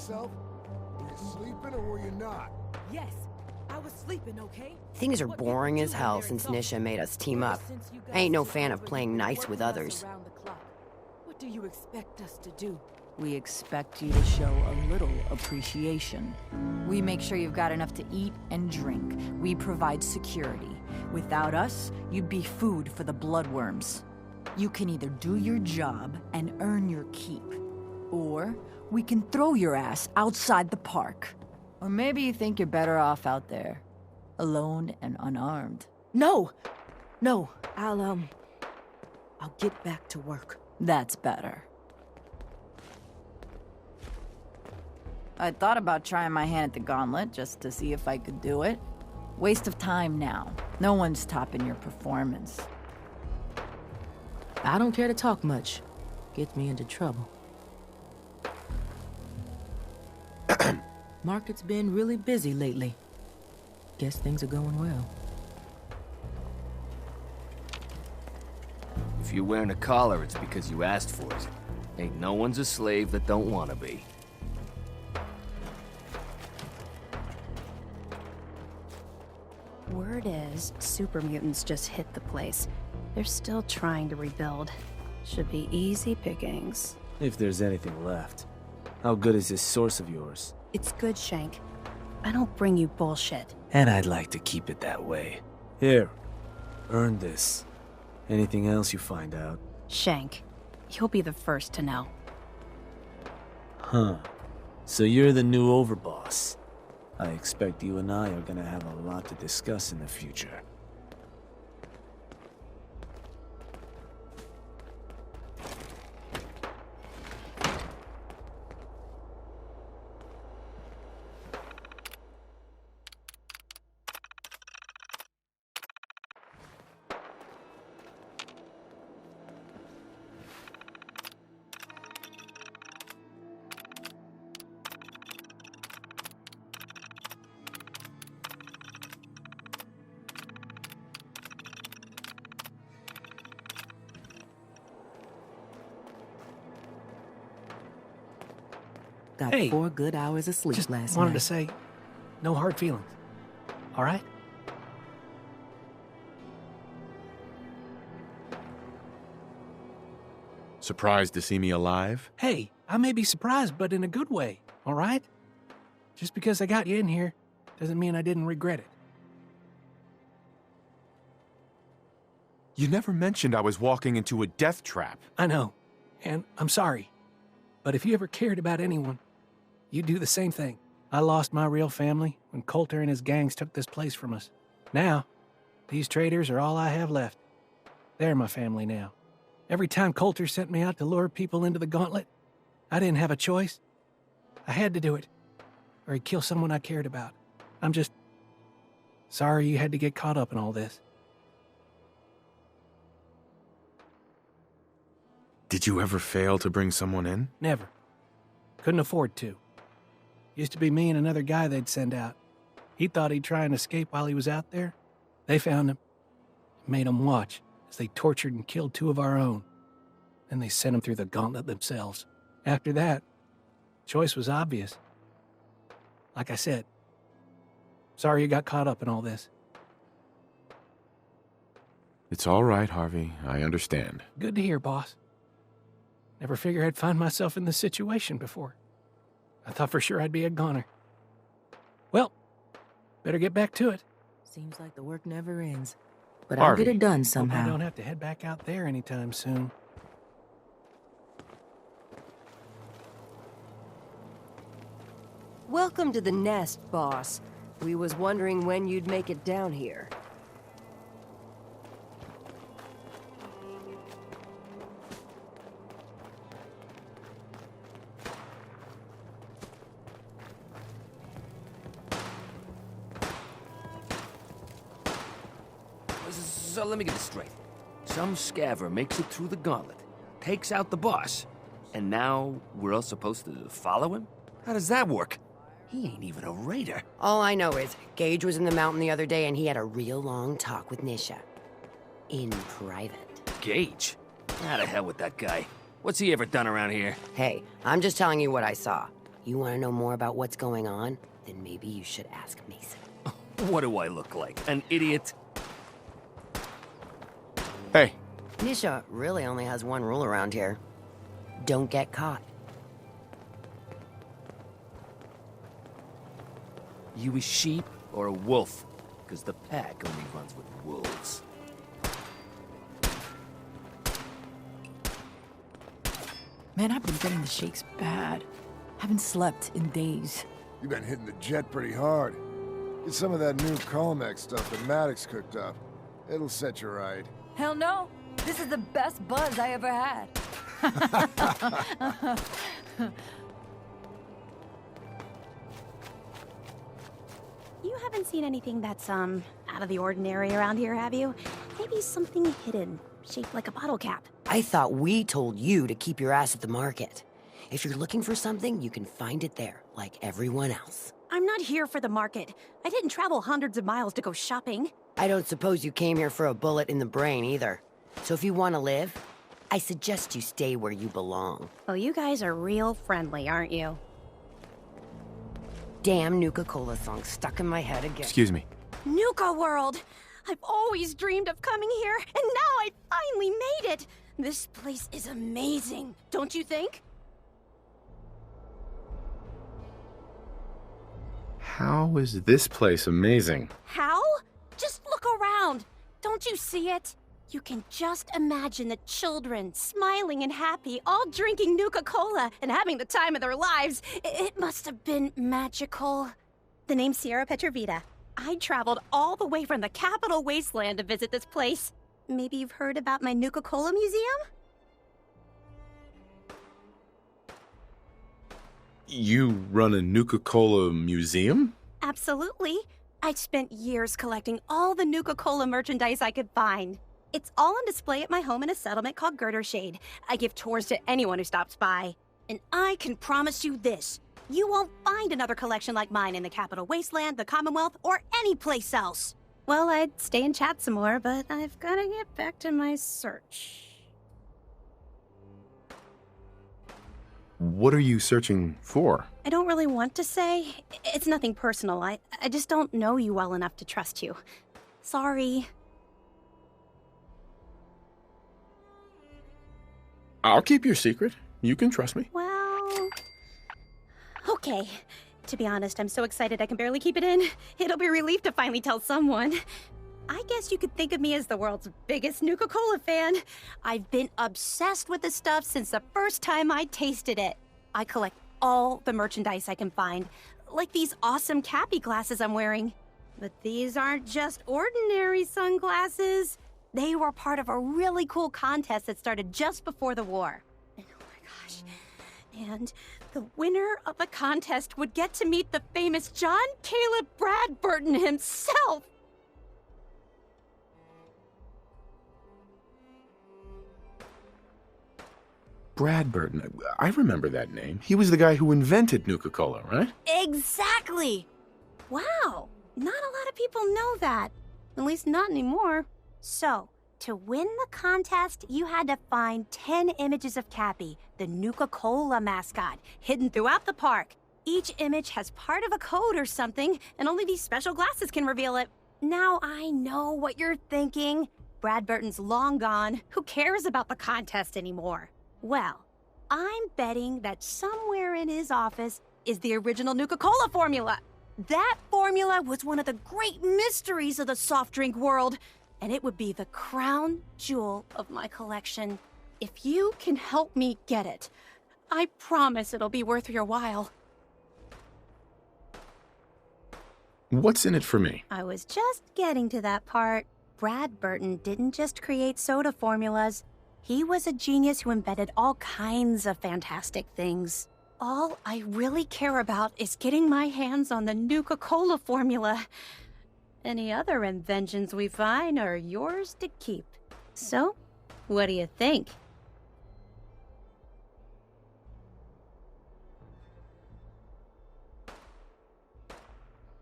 yourself? Were you sleeping or were you not? Yes, I was sleeping, okay? Things are boring as hell since Nisha made us team up. I ain't no fan of playing nice with others. What do you expect us to do? We expect you to show a little appreciation. We make sure you've got enough to eat and drink. We provide security. Without us, you'd be food for the bloodworms. You can either do your job and earn your keep, or we can throw your ass outside the park. Or maybe you think you're better off out there, alone and unarmed. No! No, I'll get back to work. That's better. I thought about trying my hand at the gauntlet just to see if I could do it. Waste of time now. No one's topping your performance. I don't care to talk much. Gets me into trouble. Market's been really busy lately. Guess things are going well. If you're wearing a collar, it's because you asked for it. Ain't no one's a slave that don't want to be. Word is, super mutants just hit the place. They're still trying to rebuild. Should be easy pickings. If there's anything left. How good is this source of yours? It's good, Shank. I don't bring you bullshit. And I'd like to keep it that way. Here, earn this. Anything else you find out? Shank, you'll be the first to know. Huh. So you're the new overboss. I expect you and I are gonna have a lot to discuss in the future. Got Hey, 4 good hours of sleep Just last wanted night. to say, no hard feelings. All right? Surprised to see me alive? Hey, I may be surprised, but in a good way, all right? Just because I got you in here doesn't mean I didn't regret it. You never mentioned I was walking into a death trap. I know, and I'm sorry. But if you ever cared about anyone, you'd do the same thing. I lost my real family when Coulter and his gangs took this place from us. Now, these traitors are all I have left. They're my family now. Every time Coulter sent me out to lure people into the gauntlet, I didn't have a choice. I had to do it, or he'd kill someone I cared about. I'm just sorry you had to get caught up in all this. Did you ever fail to bring someone in? Never. Couldn't afford to. Used to be me and another guy they'd send out. He thought he'd try and escape while he was out there. They found him, made him watch as they tortured and killed 2 of our own. Then they sent him through the gauntlet themselves. After that, choice was obvious. Like I said, sorry you got caught up in all this. It's all right, Harvey. I understand. Good to hear, boss. Never figured I'd find myself in this situation before. I thought for sure I'd be a goner. Well, better get back to it. Seems like the work never ends. But Harvey. I'll get it done Hope somehow. I don't have to head back out there anytime soon. Welcome to the nest, boss. We was wondering when you'd make it down here. So let me get this straight. Some scaver makes it through the gauntlet, takes out the boss, and now we're all supposed to follow him? How does that work? He ain't even a raider. All I know is, Gage was in the mountain the other day and he had a real long talk with Nisha. In private. Gage? How the hell with that guy? What's he ever done around here? Hey, I'm just telling you what I saw. You want to know more about what's going on? Then maybe you should ask Mason. What do I look like? An idiot? Hey, Nisha really only has one rule around here. Don't get caught. You a sheep or a wolf? Because the pack only runs with wolves. Man, I've been getting the shakes bad. Haven't slept in days. You've been hitting the jet pretty hard. Get some of that new Colmex stuff that Maddox cooked up. It'll set you right. Hell no! This is the best buzz I ever had. You haven't seen anything that's, out of the ordinary around here, have you? Maybe something hidden, shaped like a bottle cap. I thought we told you to keep your ass at the market. If you're looking for something, you can find it there, like everyone else. I'm not here for the market. I didn't travel hundreds of miles to go shopping. I don't suppose you came here for a bullet in the brain either. So if you want to live, I suggest you stay where you belong. Oh, you guys are real friendly, aren't you? Damn Nuka-Cola song stuck in my head again. excuse me. Nuka World! I've always dreamed of coming here, and now I finally made it! This place is amazing, don't you think? How is this place amazing? How? Just look around. Don't you see it? You can just imagine the children, smiling and happy, all drinking Nuka-Cola and having the time of their lives. It must have been magical. The name's Sierra Petrovita. I traveled all the way from the capital wasteland to visit this place. Maybe you've heard about my Nuka-Cola museum? You run a Nuka-Cola museum? Absolutely. I spent years collecting all the Nuka-Cola merchandise I could find. It's all on display at my home in a settlement called Girdershade. I give tours to anyone who stops by. And I can promise you this. You won't find another collection like mine in the Capital Wasteland, the Commonwealth, or any place else. Well, I'd stay and chat some more, but I've gotta get back to my search. What are you searching for? I don't really want to say. It's nothing personal. I just don't know you well enough to trust you. Sorry. I'll keep your secret. You can trust me. Well... okay. To be honest, I'm so excited I can barely keep it in. It'll be a relief to finally tell someone. I guess you could think of me as the world's biggest Nuka-Cola fan. I've been obsessed with the stuff since the first time I tasted it. I collect all the merchandise I can find, like these awesome Cappy glasses I'm wearing. But these aren't just ordinary sunglasses. They were part of a really cool contest that started just before the war. And oh my gosh. And the winner of the contest would get to meet the famous John Caleb Bradburton himself. Bradburton. I remember that name. He was the guy who invented Nuka-Cola, right? Exactly! Wow, not a lot of people know that. At least not anymore. So, to win the contest, you had to find 10 images of Cappy, the Nuka-Cola mascot, hidden throughout the park. Each image has part of a code or something, and only these special glasses can reveal it. Now I know what you're thinking. Bradburton's long gone. Who cares about the contest anymore? Well, I'm betting that somewhere in his office is the original Nuka-Cola formula. That formula was one of the great mysteries of the soft drink world, and it would be the crown jewel of my collection. If you can help me get it, I promise it'll be worth your while. What's in it for me? I was just getting to that part. Bradburton didn't just create soda formulas. He was a genius who invented all kinds of fantastic things. All I really care about is getting my hands on the Nuka-Cola formula. Any other inventions we find are yours to keep. So, what do you think?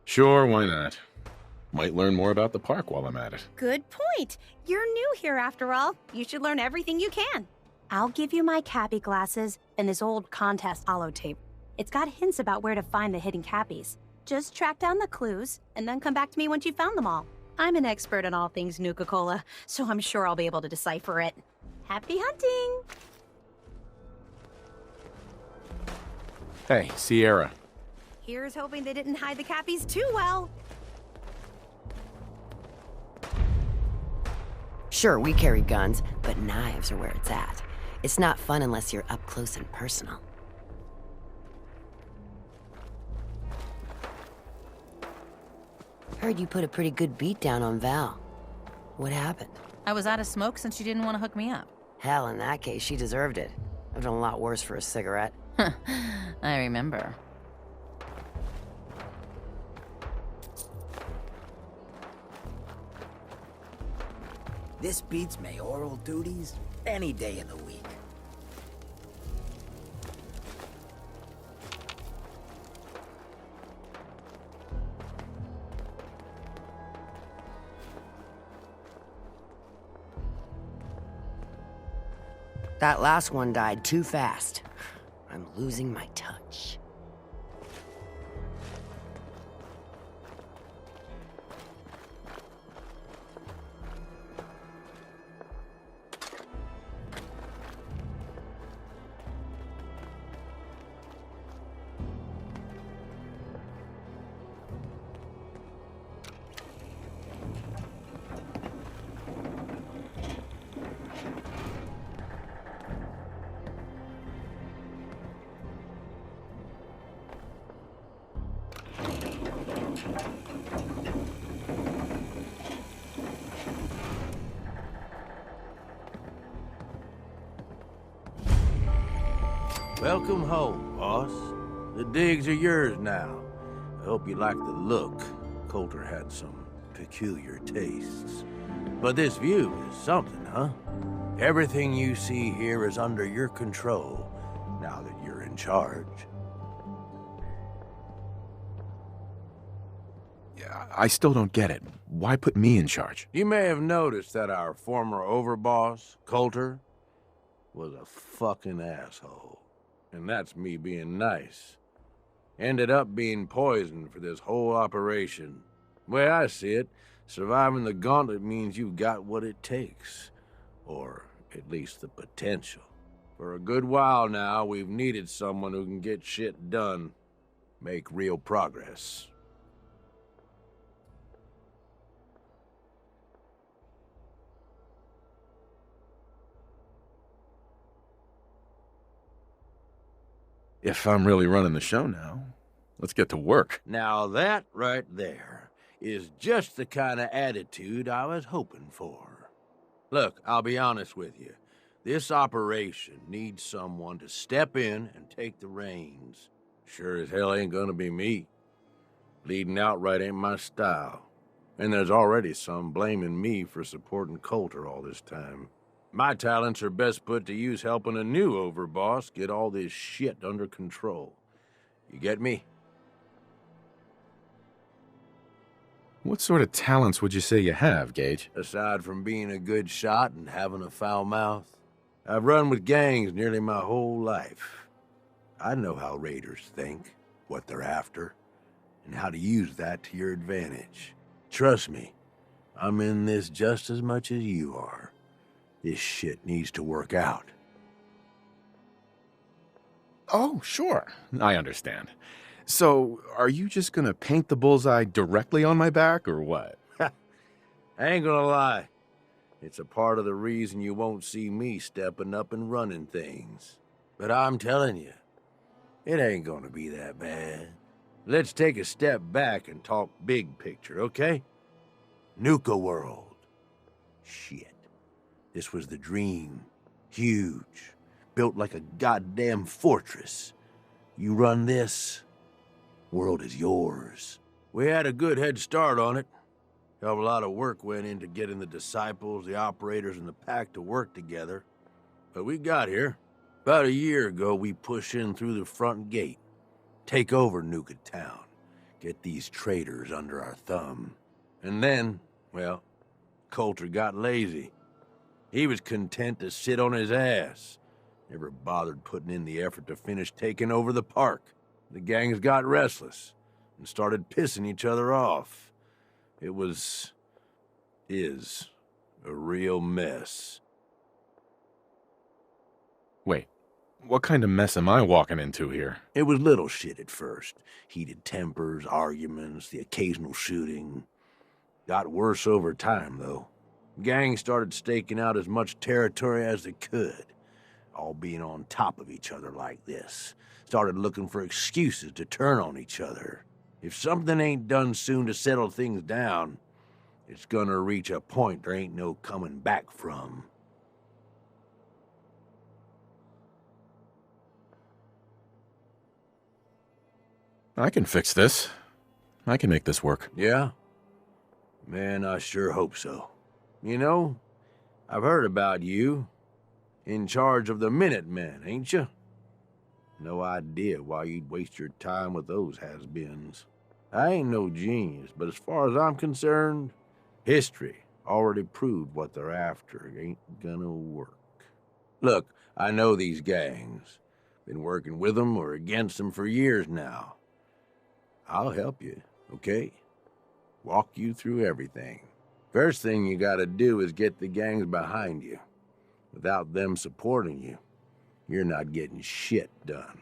Sure, why not? Might learn more about the park while I'm at it. Good point. You're new here after all. You should learn everything you can. I'll give you my Cappy glasses and this old contest holotape. It's got hints about where to find the hidden Cappies. Just track down the clues, and then come back to me once you've found them all. I'm an expert in all things Nuka-Cola, so I'm sure I'll be able to decipher it. Happy hunting! Hey, Sierra. Here's hoping they didn't hide the Cappies too well. Sure, we carry guns, but knives are where it's at. It's not fun unless you're up close and personal. Heard you put a pretty good beat down on Val. What happened? I was out of smoke since she didn't want to hook me up. Hell, in that case, she deserved it. I've done a lot worse for a cigarette. I remember. This beats mayoral duties any day of the week. That last one died too fast. I'm losing my touch. Welcome home, boss. The digs are yours now. I hope you like the look. Coulter had some peculiar tastes. But this view is something, huh? Everything you see here is under your control, now that you're in charge. Yeah, I still don't get it. Why put me in charge? You may have noticed that our former overboss, Coulter, was a fucking asshole. And that's me being nice. Ended up being poisoned for this whole operation. The way I see it, surviving the gauntlet means you've got what it takes. Or at least the potential. For a good while now, we've needed someone who can get shit done. Make real progress. If I'm really running the show now, let's get to work. Now that right there is just the kind of attitude I was hoping for. Look, I'll be honest with you. This operation needs someone to step in and take the reins. Sure as hell ain't gonna be me. Leading outright ain't my style. And there's already some blaming me for supporting Coulter all this time. My talents are best put to use helping a new overboss get all this shit under control. You get me? What sort of talents would you say you have, Gage? Aside from being a good shot and having a foul mouth, I've run with gangs nearly my whole life. I know how raiders think, what they're after, and how to use that to your advantage. Trust me, I'm in this just as much as you are. This shit needs to work out. Oh, sure. I understand. So, are you just gonna paint the bullseye directly on my back, or what? I ain't gonna lie. It's a part of the reason you won't see me stepping up and running things. But I'm telling you, it ain't gonna be that bad. Let's take a step back and talk big picture, okay? Nuka world. Shit. This was the dream. Huge. Built like a goddamn fortress. You run this, world is yours. We had a good head start on it. Hell of a lot of work went into getting the disciples, the operators, and the pack to work together. But we got here. About a year ago, we pushed in through the front gate. Take over Nuka Town. Get these traitors under our thumb. And then, well, Coulter got lazy. He was content to sit on his ass. Never bothered putting in the effort to finish taking over the park. the gangs got restless and started pissing each other off. It is a real mess. Wait, what kind of mess am I walking into here? It was little shit at first. Heated tempers, arguments, the occasional shooting. Got worse over time, though. Gangs started staking out as much territory as they could, all being on top of each other like this. Started looking for excuses to turn on each other. If something ain't done soon to settle things down, it's gonna reach a point there ain't no coming back from. I can fix this. I can make this work. Yeah? Man, I sure hope so. You know, I've heard about you. In charge of the Minutemen, ain't you? No idea why you'd waste your time with those has-beens. I ain't no genius, but as far as I'm concerned, history already proved what they're after ain't gonna work. Look, I know these gangs. Been working with them or against them for years now. I'll help you, okay? Walk you through everything. First thing you gotta do is get the gangs behind you. Without them supporting you, you're not getting shit done.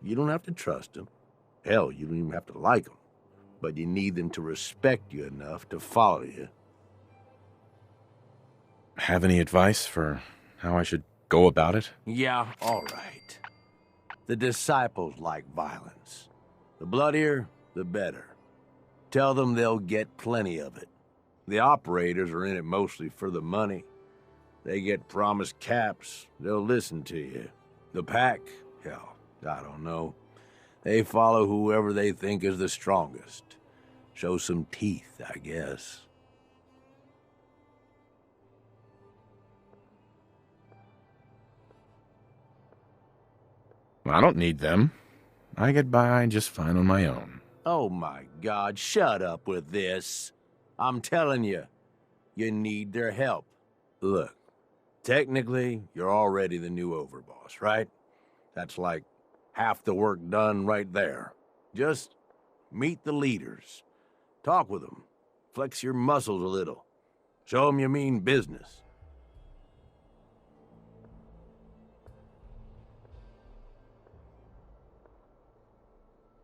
You don't have to trust them. Hell, you don't even have to like them. But you need them to respect you enough to follow you. Have any advice for how I should go about it? Yeah, all right. The disciples like violence. The bloodier, the better. Tell them they'll get plenty of it. The operators are in it mostly for the money. They get promised caps, they'll listen to you. The pack, hell, I don't know. They follow whoever they think is the strongest. Show some teeth, I guess. I don't need them. I get by just fine on my own. Oh my God, shut up with this. I'm telling you, you need their help. Look, technically, you're already the new overboss, right? That's like half the work done right there. Just meet the leaders. Talk with them. Flex your muscles a little. Show them you mean business.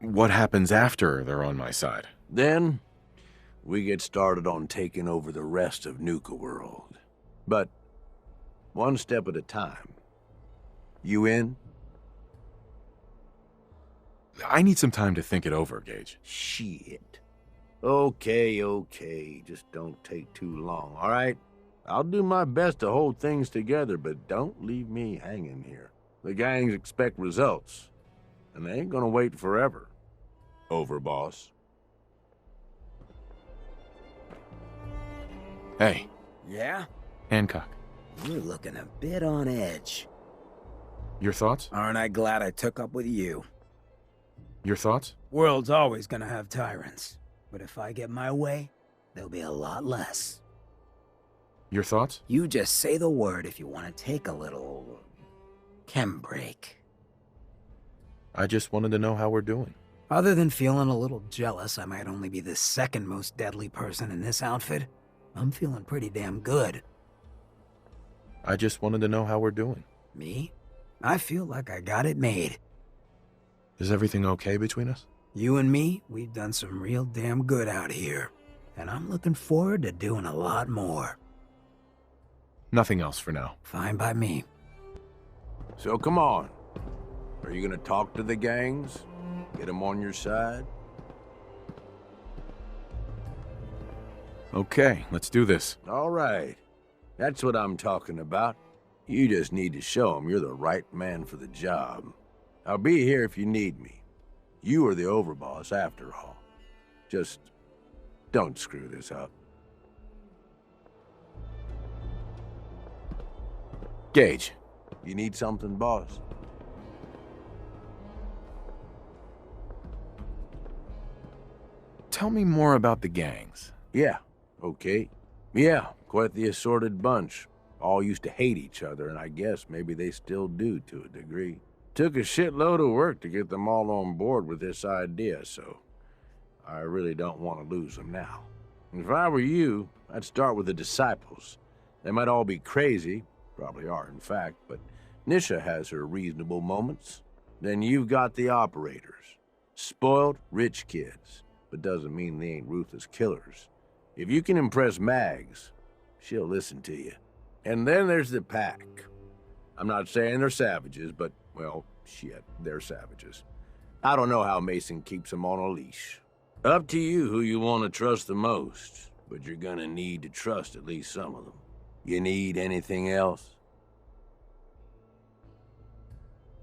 What happens after they're on my side? Then, we get started on taking over the rest of Nuka World. But one step at a time. You in? I need some time to think it over, Gage. Shit. Okay. Just don't take too long, all right? I'll do my best to hold things together, but don't leave me hanging here. The gangs expect results, and they ain't gonna wait forever. Overboss. Hey. Yeah? Hancock. You're looking a bit on edge. Your thoughts? Aren't I glad I took up with you? Your thoughts? World's always gonna have tyrants. But if I get my way, there'll be a lot less. Your thoughts? You just say the word if you want to take a little... chem break. I just wanted to know how we're doing. Other than feeling a little jealous I might only be the second most deadly person in this outfit, I'm feeling pretty damn good. I just wanted to know how we're doing. Me? I feel like I got it made. Is everything okay between us? You and me, we've done some real damn good out here. And I'm looking forward to doing a lot more. Nothing else for now. Fine by me. So come on. Are you gonna talk to the gangs? Get them on your side? Okay, let's do this. All right. That's what I'm talking about. You just need to show them you're the right man for the job. I'll be here if you need me. You are the overboss after all. Just don't screw this up. Gage. You need something, boss? Tell me more about the gangs. Yeah, okay. Yeah, quite the assorted bunch. All used to hate each other, and I guess maybe they still do to a degree. took a shitload of work to get them all on board with this idea, so I really don't want to lose them now. If I were you, I'd start with the disciples. They might all be crazy, probably are in fact, but Nisha has her reasonable moments. Then you've got the operators. Spoiled, rich kids, but doesn't mean they ain't ruthless killers. If you can impress Mags, she'll listen to you. And then there's the pack. I'm not saying they're savages, but, well, shit, they're savages. I don't know how Mason keeps them on a leash. Up to you who you want to trust the most, but you're gonna need to trust at least some of them. You need anything else?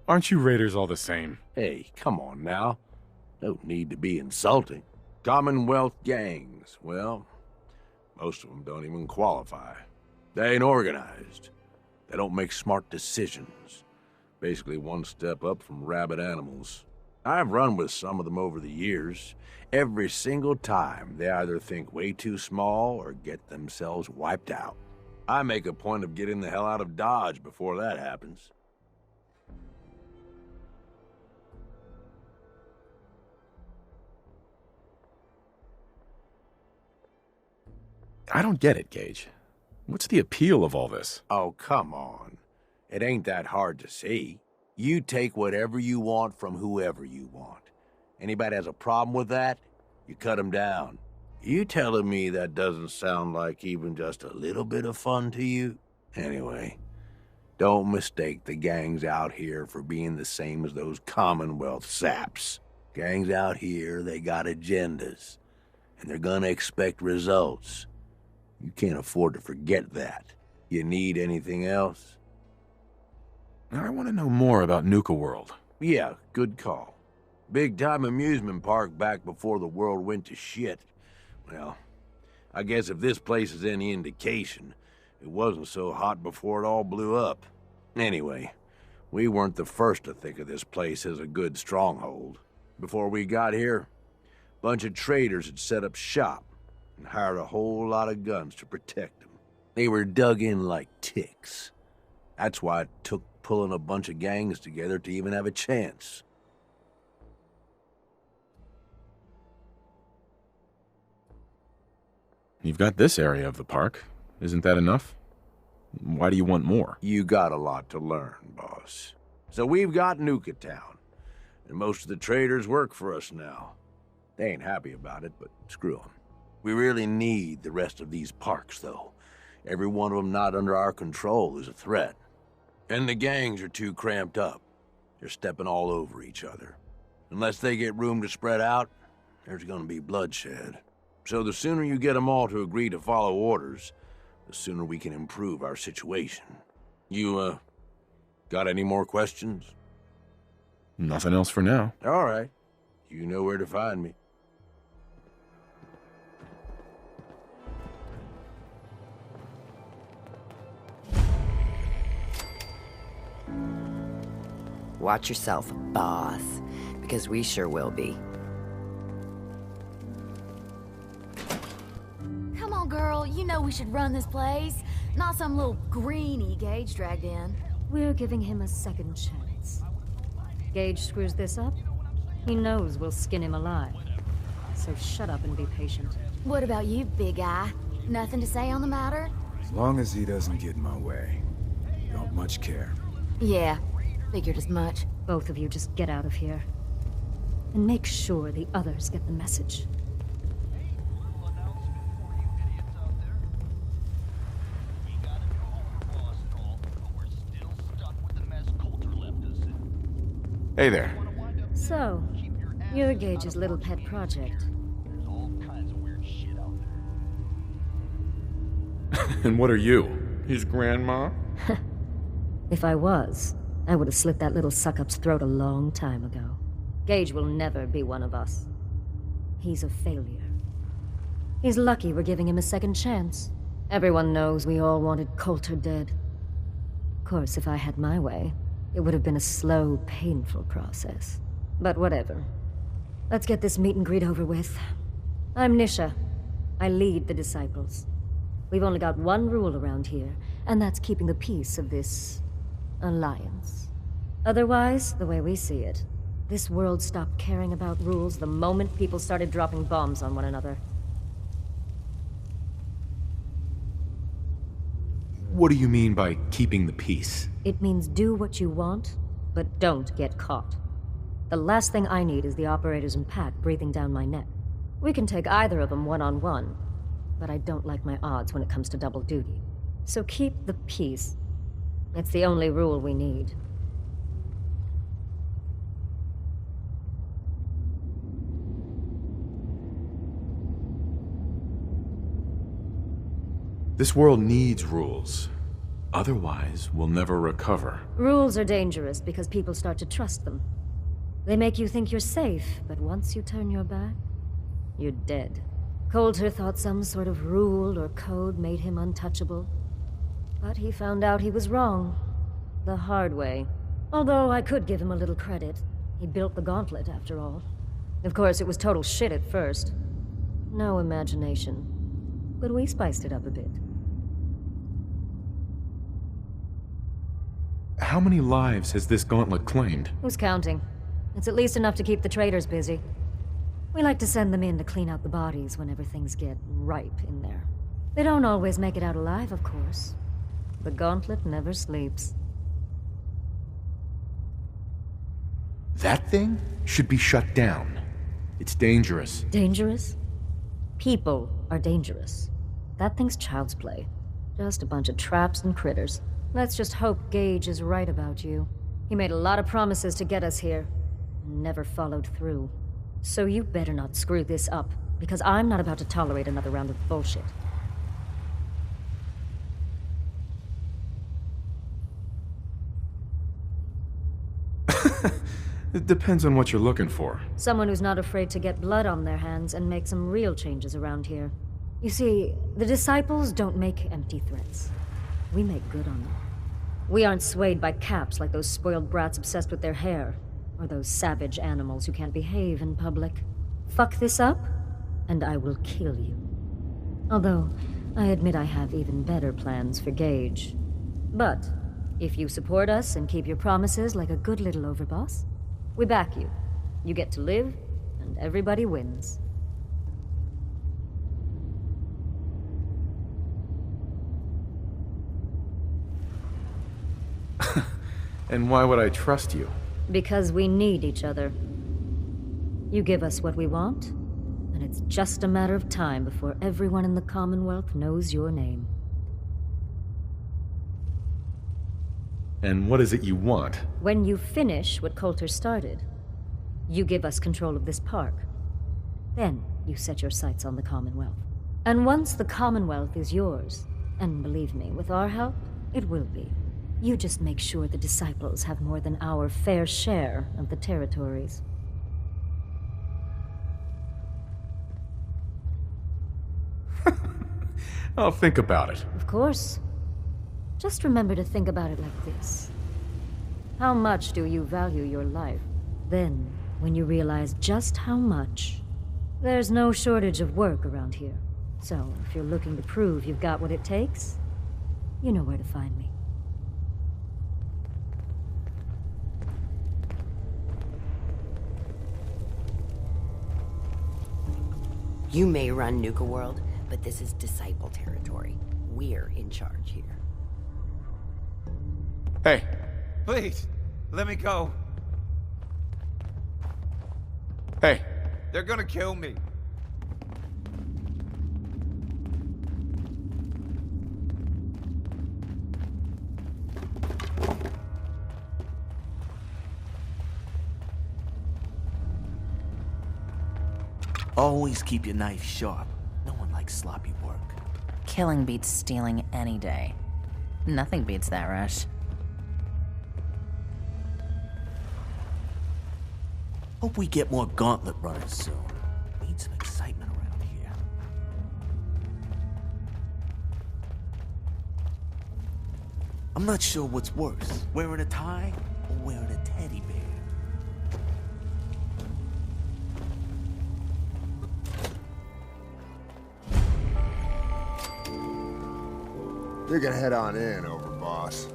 Aren't you raiders all the same? Hey, come on now. No need to be insulting. Commonwealth gangs, well, most of them don't even qualify. They ain't organized. They don't make smart decisions. Basically one step up from rabid animals. I've run with some of them over the years. Every single time, they either think way too small or get themselves wiped out. I make a point of getting the hell out of Dodge before that happens. I don't get it, Gage. What's the appeal of all this? Oh, come on. It ain't that hard to see. You take whatever you want from whoever you want. Anybody has a problem with that, you cut them down. You telling me that doesn't sound like even just a little bit of fun to you? Anyway, don't mistake the gangs out here for being the same as those Commonwealth saps. Gangs out here, they got agendas, and they're gonna expect results. You can't afford to forget that. You need anything else? I want to know more about Nuka World. Yeah, good call. Big-time amusement park back before the world went to shit. Well, I guess if this place is any indication, it wasn't so hot before it all blew up. Anyway, we weren't the first to think of this place as a good stronghold. Before we got here, a bunch of traders had set up shop and hired a whole lot of guns to protect them. They were dug in like ticks. That's why it took pulling a bunch of gangs together to even have a chance. You've got this area of the park. Isn't that enough? Why do you want more? You got a lot to learn, boss. So we've got Nuka Town, and most of the traders work for us now. They ain't happy about it, but screw them. We really need the rest of these parks, though. Every one of them not under our control is a threat. And the gangs are too cramped up. They're stepping all over each other. Unless they get room to spread out, there's gonna be bloodshed. So the sooner you get them all to agree to follow orders, the sooner we can improve our situation. You, got any more questions? Nothing else for now. All right. You know where to find me. Watch yourself, boss, because we sure will be. Come on, girl. You know we should run this place. Not some little greenie Gage dragged in. We're giving him a second chance. Gage screws this up, he knows we'll skin him alive. So shut up and be patient. What about you, big guy? Nothing to say on the matter? As long as he doesn't get in my way. Don't much care. Yeah, figured as much. Both of you just get out of here. And make sure the others get the message. Hey there. So, you're Gage's little pet project. And what are you? His grandma? If I was, I would have slit that little suck-up's throat a long time ago. Gage will never be one of us. He's a failure. He's lucky we're giving him a second chance. Everyone knows we all wanted Coulter dead. Of course, if I had my way, it would have been a slow, painful process. But whatever. Let's get this meet and greet over with. I'm Nisha. I lead the Disciples. We've only got one rule around here, and that's keeping the peace of this alliance. Otherwise, the way we see it, this world stopped caring about rules the moment people started dropping bombs on one another. What do you mean by keeping the peace? It means do what you want, but don't get caught. The last thing I need is the operators and Pat breathing down my neck. We can take either of them one-on-one, but I don't like my odds when it comes to double duty. So keep the peace. It's the only rule we need. This world needs rules. Otherwise, we'll never recover. Rules are dangerous because people start to trust them. They make you think you're safe, but once you turn your back, you're dead. Coulter thought some sort of rule or code made him untouchable. But he found out he was wrong. The hard way. Although I could give him a little credit. He built the gauntlet, after all. Of course, it was total shit at first. No imagination. But we spiced it up a bit. How many lives has this gauntlet claimed? Who's counting? It's at least enough to keep the traders busy. We like to send them in to clean out the bodies whenever things get ripe in there. They don't always make it out alive, of course. The gauntlet never sleeps. That thing should be shut down. It's dangerous. Dangerous? People are dangerous. That thing's child's play. Just a bunch of traps and critters. Let's just hope Gage is right about you. He made a lot of promises to get us here, and never followed through. So you better not screw this up, because I'm not about to tolerate another round of bullshit. It depends on what you're looking for. Someone who's not afraid to get blood on their hands and make some real changes around here. You see, the disciples don't make empty threats. We make good on them. We aren't swayed by caps like those spoiled brats obsessed with their hair, or those savage animals who can't behave in public. Fuck this up, and I will kill you. Although, I admit I have even better plans for Gage. But, if you support us and keep your promises like a good little overboss, we back you. You get to live, and everybody wins. And why would I trust you? Because we need each other. You give us what we want, and it's just a matter of time before everyone in the Commonwealth knows your name. And what is it you want? When you finish what Coulter started, you give us control of this park. Then you set your sights on the Commonwealth. And once the Commonwealth is yours, and believe me, with our help, it will be. You just make sure the disciples have more than our fair share of the territories. I'll think about it. Of course. Just remember to think about it like this. How much do you value your life? Then, when you realize just how much, there's no shortage of work around here. So, if you're looking to prove you've got what it takes, you know where to find me. You may run Nuka World, but this is Disciple territory. We're in charge here. Hey. Please, let me go. Hey. They're gonna kill me. Always keep your knife sharp. No one likes sloppy work. Killing beats stealing any day. Nothing beats that rush. Hope we get more gauntlet runners soon. Need some excitement around here. I'm not sure what's worse, wearing a tie or wearing a teddy bear. You can head on in, Overboss.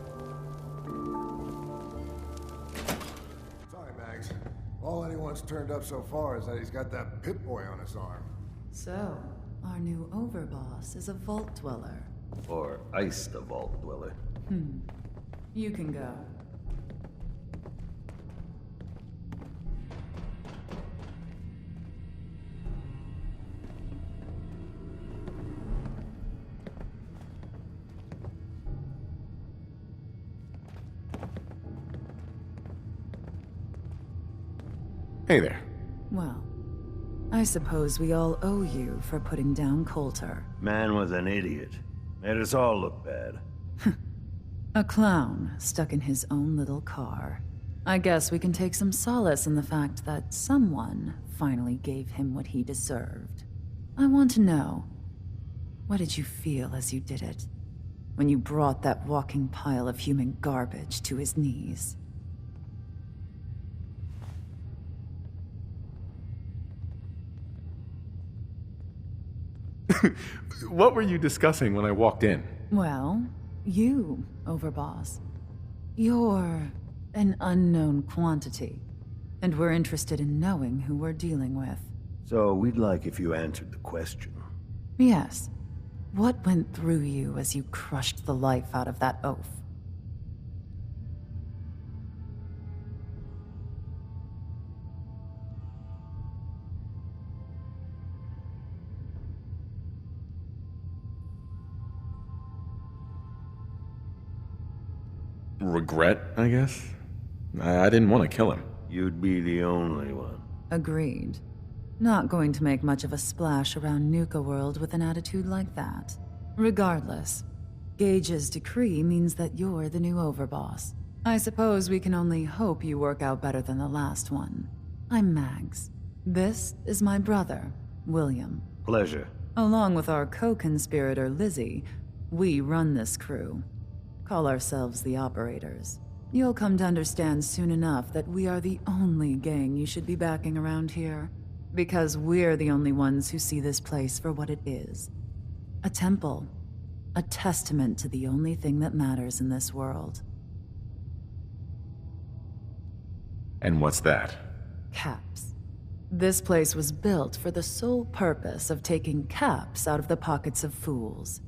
All anyone's turned up so far is that he's got that Pip-Boy on his arm. So, our new overboss is a vault dweller. Or iced the vault dweller. You can go. Hey there. Well, I suppose we all owe you for putting down Coulter. Man was an idiot. Made us all look bad. A clown stuck in his own little car. I guess we can take some solace in the fact that someone finally gave him what he deserved. I want to know, what did you feel as you did it? When you brought that walking pile of human garbage to his knees? What were you discussing when I walked in? Well, you, Overboss. You're an unknown quantity, and we're interested in knowing who we're dealing with. So we'd like if you answered the question. Yes. What went through you as you crushed the life out of that oaf? Regret, I guess? I didn't want to kill him. You'd be the only one. Agreed. Not going to make much of a splash around Nuka World with an attitude like that. Regardless, Gage's decree means that you're the new overboss. I suppose we can only hope you work out better than the last one. I'm Mags. This is my brother, William. Pleasure. Along with our co-conspirator, Lizzie, we run this crew. Call ourselves the Operators. You'll come to understand soon enough that we are the only gang you should be backing around here. Because we're the only ones who see this place for what it is. A temple. A testament to the only thing that matters in this world. And what's that? Caps. This place was built for the sole purpose of taking caps out of the pockets of fools.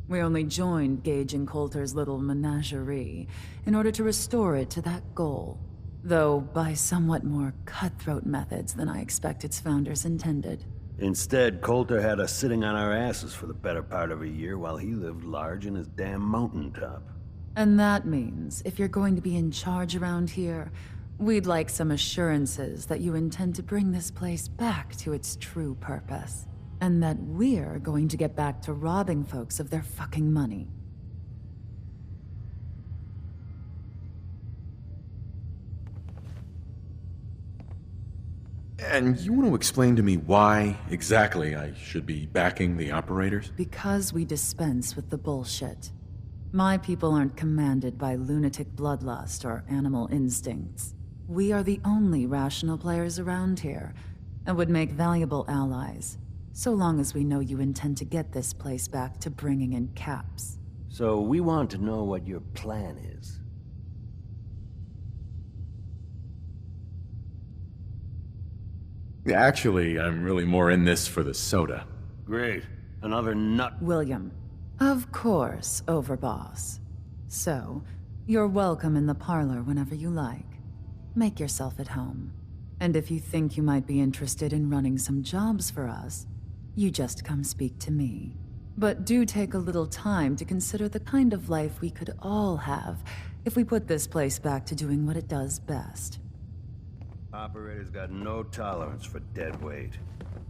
We only joined Gage and Coulter's little menagerie in order to restore it to that goal, though by somewhat more cutthroat methods than I expect its founders intended. Instead, Coulter had us sitting on our asses for the better part of a year while he lived large in his damn mountaintop. And that means, if you're going to be in charge around here, we'd like some assurances that you intend to bring this place back to its true purpose. And that we're going to get back to robbing folks of their fucking money. And you want to explain to me why exactly I should be backing the Operators? Because we dispense with the bullshit. My people aren't commanded by lunatic bloodlust or animal instincts. We are the only rational players around here, and would make valuable allies. So long as we know you intend to get this place back to bringing in caps. So we want to know what your plan is. Actually, I'm really more in this for the soda. Great. Another nut. William. Of course, Overboss. So, you're welcome in the parlor whenever you like. Make yourself at home. And if you think you might be interested in running some jobs for us, you just come speak to me. But do take a little time to consider the kind of life we could all have if we put this place back to doing what it does best. Operators got no tolerance for dead weight.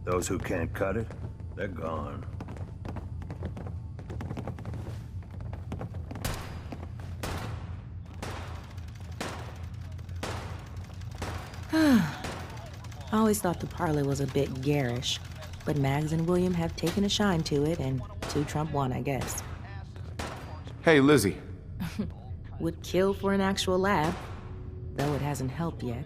Those who can't cut it, they're gone. I always thought the parlor was a bit garish, but Mags and William have taken a shine to it, and 2 trump 1, I guess. Hey, Lizzie. Would kill for an actual laugh, though it hasn't helped yet.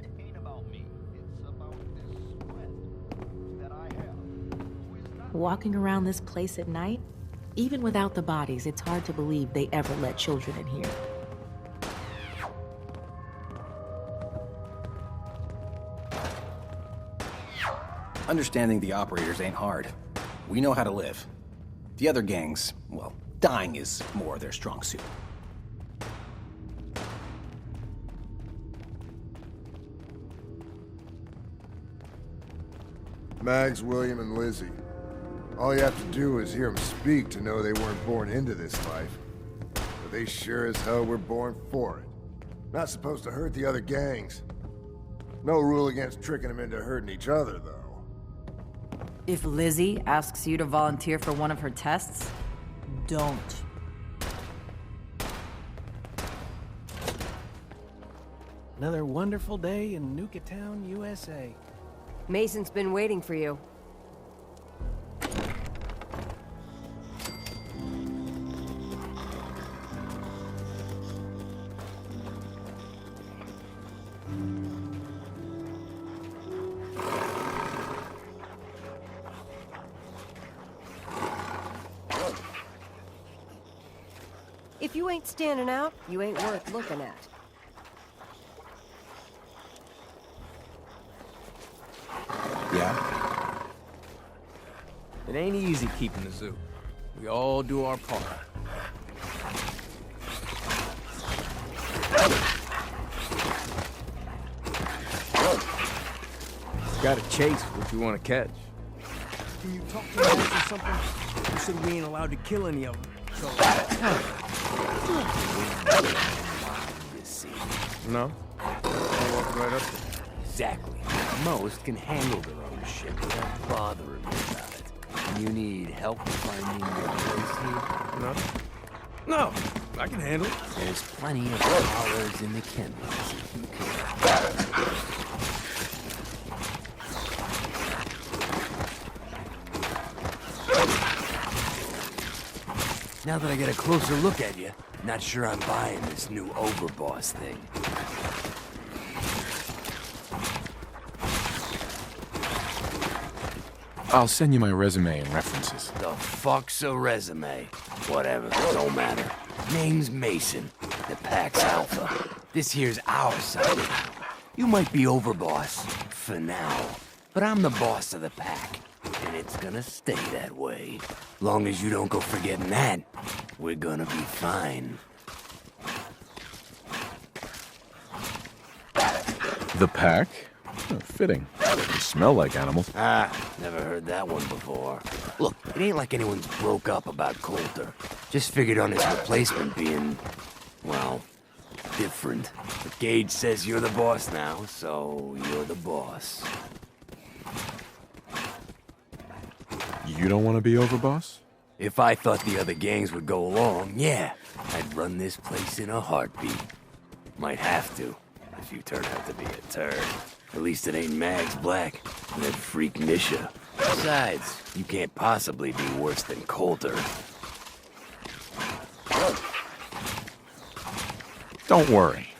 Walking around this place at night, even without the bodies, it's hard to believe they ever let children in here. Understanding the operators ain't hard. We know how to live. The other gangs, well, dying is more their strong suit. Mags, William, and Lizzie. All you have to do is hear them speak to know they weren't born into this life. But they sure as hell were born for it. Not supposed to hurt the other gangs. No rule against tricking them into hurting each other, though. If Lizzie asks you to volunteer for one of her tests, don't. Another wonderful day in Nuka Town, USA. Mason's been waiting for you. If you ain't standing out, you ain't worth looking at. Yeah? It ain't easy keeping the zoo. We all do our part. Gotta chase what you want to catch. Can you talk to us or something? You said we ain't allowed to kill any of them. So... No? I'll walk right up there. Exactly. Most can handle their own shit without bothering me about it. You need help finding your place here? No. No, I can handle it. There's plenty of dollars in the kennels if you care. Now that I get a closer look at you, not sure I'm buying this new overboss thing. I'll send you my resume and references. The fuck's a resume? Whatever, don't matter. Name's Mason, the Pack's Alpha. This here's our side. You might be overboss, for now, but I'm the boss of the Pack, and it's gonna stay that way. Long as you don't go forgetting that, we're gonna be fine. The Pack? Oh, fitting. You smell like animals. Ah, never heard that one before. Look, it ain't like anyone's broke up about Coulter. Just figured on his replacement being, well, different. But Gage says you're the boss now, so you're the boss. You don't want to be overboss? If I thought the other gangs would go along, yeah, I'd run this place in a heartbeat. Might have to, if you turn out to be a turd. At least it ain't Mags Black and that freak Nisha. Besides, you can't possibly be worse than Coulter. Don't worry.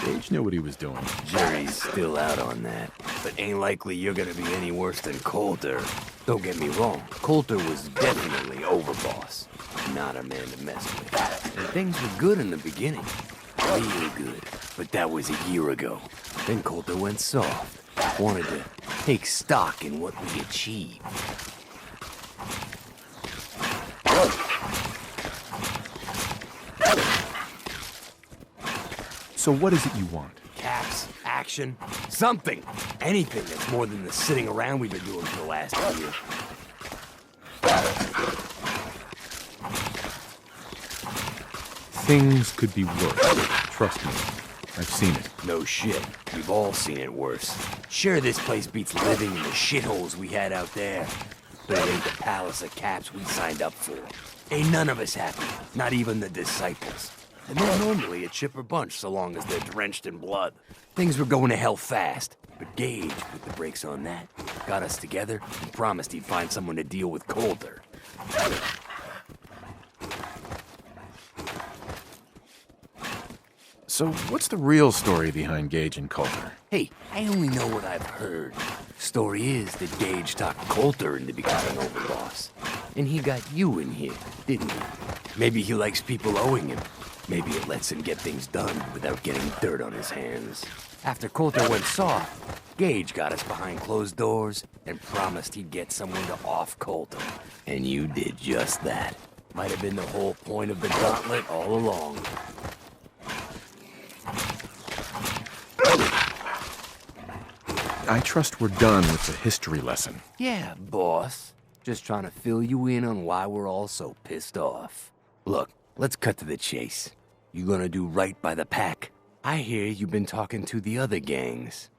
Gage knew what he was doing. Jury's still out on that, but ain't likely you're gonna be any worse than Coulter. Don't get me wrong, Coulter was definitely overboss. Not a man to mess with. And things were good in the beginning. Real good. But that was a year ago. Then Coulter went soft. Wanted to take stock in what we achieved. So what is it you want? Caps, action, something. Anything that's more than the sitting around we've been doing for the last year. Things could be worse. Trust me. I've seen it. No shit. We've all seen it worse. Sure, this place beats living in the shitholes we had out there. But it ain't the palace of caps we signed up for. Ain't none of us happy. Not even the disciples. And they're normally a chipper bunch so long as they're drenched in blood. Things were going to hell fast. But Gage put the brakes on that. Got us together and promised he'd find someone to deal with Coulter. So what's the real story behind Gage and Coulter? Hey, I only know what I've heard. Story is that Gage talked Coulter into becoming overboss. And he got you in here, didn't he? Maybe he likes people owing him. Maybe it lets him get things done without getting dirt on his hands. After Coulter went soft, Gage got us behind closed doors and promised he'd get someone to off Coulter. And you did just that. Might have been the whole point of the gauntlet all along. I trust we're done with the history lesson. Yeah, boss. Just trying to fill you in on why we're all so pissed off. Look, let's cut to the chase. You gonna do right by the pack? I hear you've been talking to the other gangs.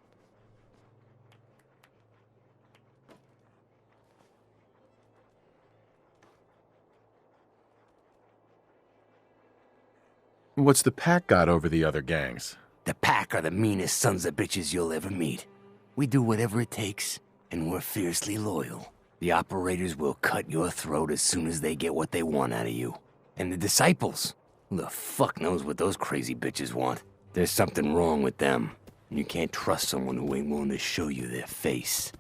What's the pack got over the other gangs? The pack are the meanest sons of bitches you'll ever meet. We do whatever it takes, and we're fiercely loyal. The operators will cut your throat as soon as they get what they want out of you. And the disciples? Who the fuck knows what those crazy bitches want? There's something wrong with them. And you can't trust someone who ain't willing to show you their face.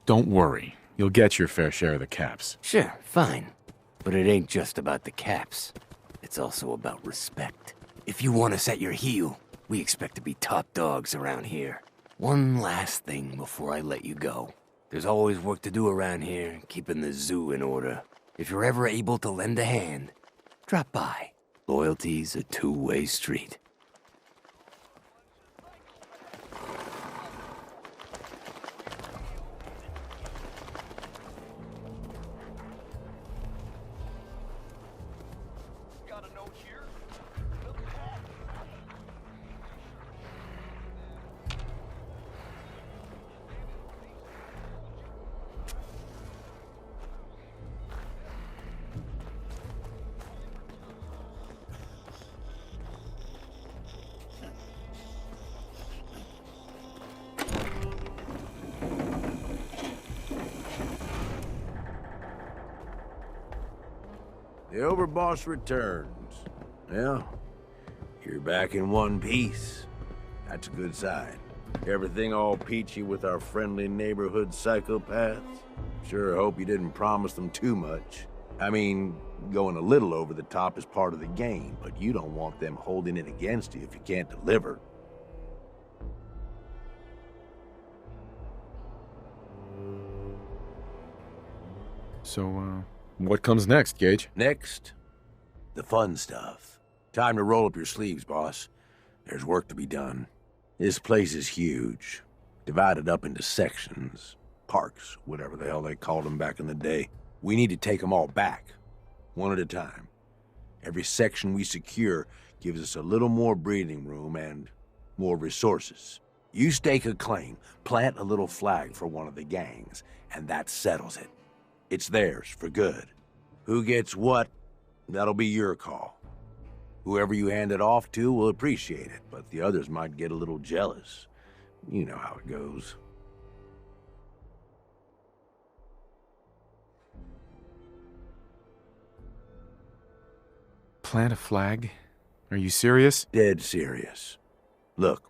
Don't worry. You'll get your fair share of the caps. Sure, fine. But it ain't just about the caps. It's also about respect. If you want us at your heel, we expect to be top dogs around here. One last thing before I let you go. There's always work to do around here, keeping the zoo in order. If you're ever able to lend a hand, drop by. Loyalty's a two-way street. The overboss returns. Well, you're back in one piece. That's a good sign. Everything all peachy with our friendly neighborhood psychopaths? Sure hope you didn't promise them too much. I mean, going a little over the top is part of the game, but you don't want them holding it against you if you can't deliver. So, what comes next, Gage? Next, the fun stuff. Time to roll up your sleeves, boss. There's work to be done. This place is huge, divided up into sections, parks, whatever the hell they called them back in the day. We need to take them all back, one at a time. Every section we secure gives us a little more breathing room and more resources. You stake a claim, plant a little flag for one of the gangs, and that settles it. It's theirs for good. Who gets what, that'll be your call. Whoever you hand it off to will appreciate it, but the others might get a little jealous. You know how it goes. Plant a flag? Are you serious? Dead serious. Look,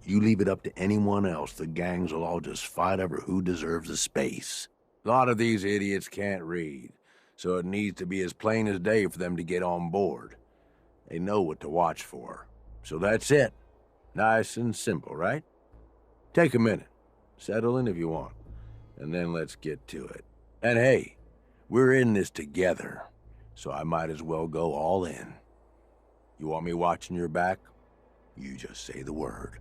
you leave it up to anyone else, the gangs will all just fight over who deserves the space. A lot of these idiots can't read, so it needs to be as plain as day for them to get on board. They know what to watch for. So that's it. Nice and simple, right? Take a minute. Settle in if you want. And then let's get to it. And hey, we're in this together, so I might as well go all in. You want me watching your back? You just say the word.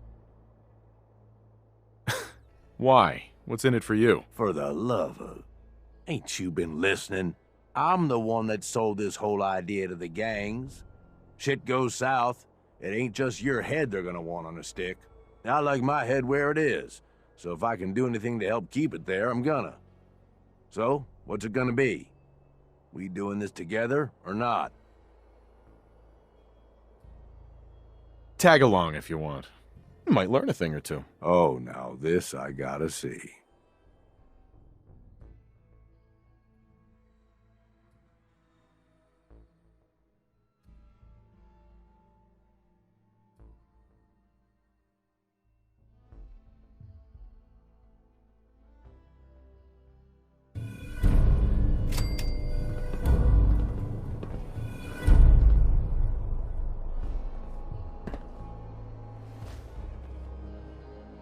Why? What's in it for you? For the love of... Ain't you been listening? I'm the one that sold this whole idea to the gangs. Shit goes south, it ain't just your head they're gonna want on a stick. I like my head where it is, so if I can do anything to help keep it there, I'm gonna. So, what's it gonna be? We doing this together, or not? Tag along if you want. You might learn a thing or two. Oh, now this I gotta see.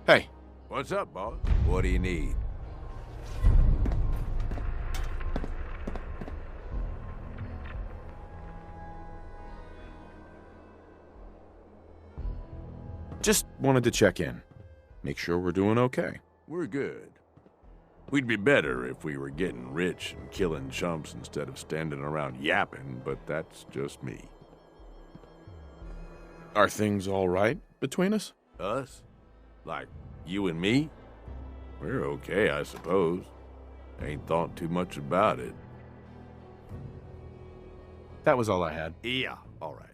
Hey. What's up, boss? What do you need? Just wanted to check in. Make sure we're doing okay. We're good. We'd be better if we were getting rich and killing chumps instead of standing around yapping, but that's just me. Are things all right between us? Us? Like you and me? We're okay, I suppose. Ain't thought too much about it. That was all I had. Yeah, all right.